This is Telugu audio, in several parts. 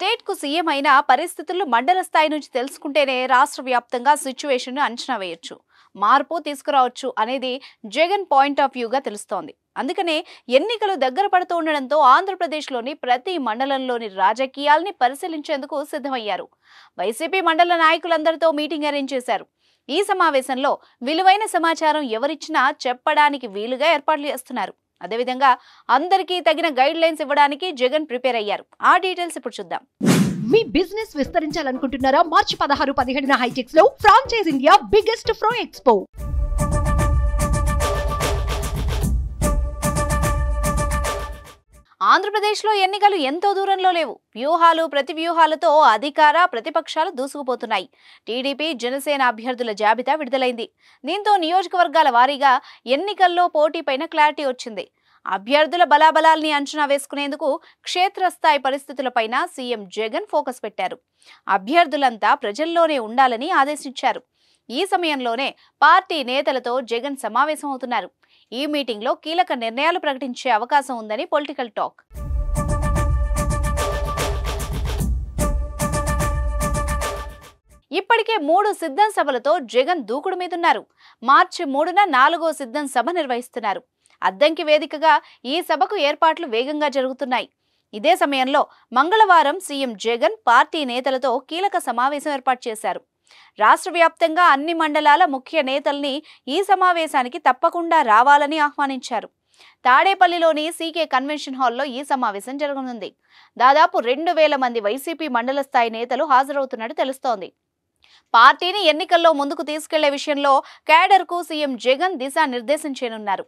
స్టేట్ కు సీఎం అయిన పరిస్థితులు మండల స్థాయి నుంచి తెలుసుకుంటేనే రాష్ట్ర వ్యాప్తంగా సిచ్యువేషన్ అంచనా వేయొచ్చు, మార్పు తీసుకురావచ్చు అనేది జగన్ పాయింట్ ఆఫ్ వ్యూగా తెలుస్తోంది. అందుకనే ఎన్నికలు దగ్గర పడుతూ ఉండడంతో ఆంధ్రప్రదేశ్లోని ప్రతి మండలంలోని రాజకీయాల్ని పరిశీలించేందుకు సిద్ధమయ్యారు. వైసీపీ మండల నాయకులందరితో మీటింగ్ అరేంజ్ చేశారు. ఈ సమావేశంలో విలువైన సమాచారం ఎవరిచ్చినా చెప్పడానికి వీలుగా ఏర్పాట్లు చేస్తున్నారు. అదేవిధంగా అందరికీ తగిన గైడ్ లైన్స్ ఇవ్వడానికి జగన్ ప్రిపేర్ అయ్యారు. ఆ డీటెయిల్స్ ఇప్పుడు చూద్దాం. మీ బిజినెస్ విస్తరించాలనుకుంటున్నారా? మార్చి 16-17 హైటెక్స్ లో ఫ్రాంచైజ్ ఇండియా బిగ్గెస్ట్ ఫ్రో ఎక్స్పో. ఆంధ్రప్రదేశ్లో ఎన్నికలు ఎంతో దూరంలో లేవు. వ్యూహాలు ప్రతి వ్యూహాలతో అధికార ప్రతిపక్షాలు దూసుకుపోతున్నాయి. టీడీపీ జనసేన అభ్యర్థుల జాబితా విడుదలైంది. దీంతో నియోజకవర్గాల వారీగా ఎన్నికల్లో పోటీపైన క్లారిటీ వచ్చింది. అభ్యర్థుల బలాబలాల్ని అంచనా వేసుకునేందుకు క్షేత్రస్థాయి పరిస్థితులపైన సీఎం జగన్ ఫోకస్ పెట్టారు. అభ్యర్థులంతా ప్రజల్లోనే ఉండాలని ఆదేశించారు. ఈ సమయంలోనే పార్టీ నేతలతో జగన్ సమావేశం అవుతున్నారు. ఈ మీటింగ్లో కీలక నిర్ణయాలు ప్రకటించే అవకాశం ఉందని పొలిటికల్ టాక్. ఇప్పటికే 3 సిద్ధం సభలతో జగన్ దూకుడు మీదున్నారు. మార్చి 3న 4వ సిద్ధం సభ నిర్వహిస్తున్నారు. అద్దంకి వేదికగా ఈ సభకు ఏర్పాట్లు వేగంగా జరుగుతున్నాయి. ఇదే సమయంలో మంగళవారం సీఎం జగన్ పార్టీ నేతలతో కీలక సమావేశం ఏర్పాటు చేశారు. రాష్ట్ర వ్యాప్తంగా అన్ని మండలాల ముఖ్య నేతల్ని ఈ సమావేశానికి తప్పకుండా రావాలని ఆహ్వానించారు. తాడేపల్లిలోని సీకే కన్వెన్షన్ హాల్లో ఈ సమావేశం జరగనుంది. దాదాపు 2000 మంది వైసీపీ మండల స్థాయి నేతలు హాజరవుతున్నట్టు తెలుస్తోంది. పార్టీని ఎన్నికల్లో ముందుకు తీసుకెళ్లే విషయంలో క్యాడర్కు సీఎం జగన్ దిశానిర్దేశం చేయనున్నారు.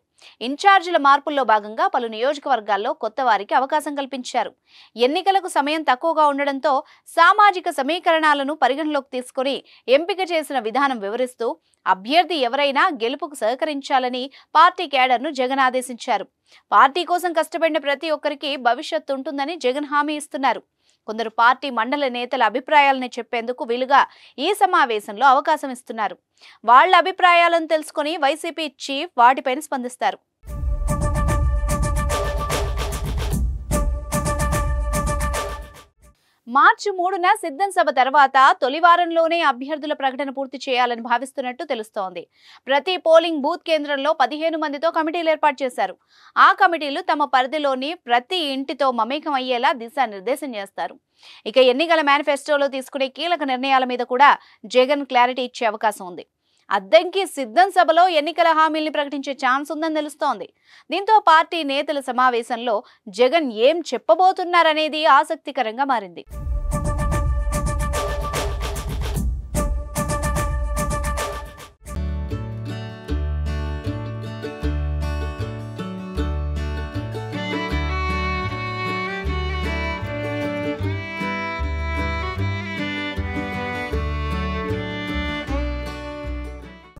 ఇన్ఛార్జీల మార్పుల్లో భాగంగా పలు నియోజకవర్గాల్లో కొత్త వారికి అవకాశం కల్పించారు. ఎన్నికలకు సమయం తక్కువగా ఉండడంతో సామాజిక సమీకరణాలను పరిగణలోకి తీసుకుని ఎంపిక చేసిన విధానం వివరిస్తూ అభ్యర్థి ఎవరైనా గెలుపుకు సహకరించాలని పార్టీ క్యాడర్ను జగన్ ఆదేశించారు. పార్టీ కోసం కష్టపడిన ప్రతి ఒక్కరికి భవిష్యత్తు ఉంటుందని జగన్ హామీ ఇస్తున్నారు. కొందరు పార్టీ మండల నేతల అభిప్రాయాలను చెప్పేందుకు వీలుగా ఈ సమావేశంలో అవకాశం ఇస్తున్నారు. వాళ్ళ అభిప్రాయాలను తెలుసుకుని వైసీపీ చీఫ్ వాటిపైన స్పందిస్తారు. మార్చి 3న సిద్ధం సభ తర్వాత తొలి వారంలోనే అభ్యర్థుల ప్రకటన పూర్తి చేయాలని భావిస్తున్నట్టు తెలుస్తోంది. ప్రతి పోలింగ్ బూత్ కేంద్రంలో 15 మందితో కమిటీలు ఏర్పాటు చేశారు. ఆ కమిటీలు తమ పరిధిలోని ప్రతి ఇంటితో మమేకం అయ్యేలా దిశానిర్దేశం చేస్తారు. ఇక ఎన్నికల మేనిఫెస్టోలో తీసుకునే కీలక నిర్ణయాల మీద కూడా జగన్ క్లారిటీ ఇచ్చే అవకాశం ఉంది. అద్దంకి సిద్ధం సభలో ఎన్నికల హామీల్ని ప్రకటించే ఛాన్స్ ఉందని తెలుస్తోంది. దీంతో పార్టీ నేతల సమావేశంలో జగన్ ఏం చెప్పబోతున్నారనేది ఆసక్తికరంగా మారింది.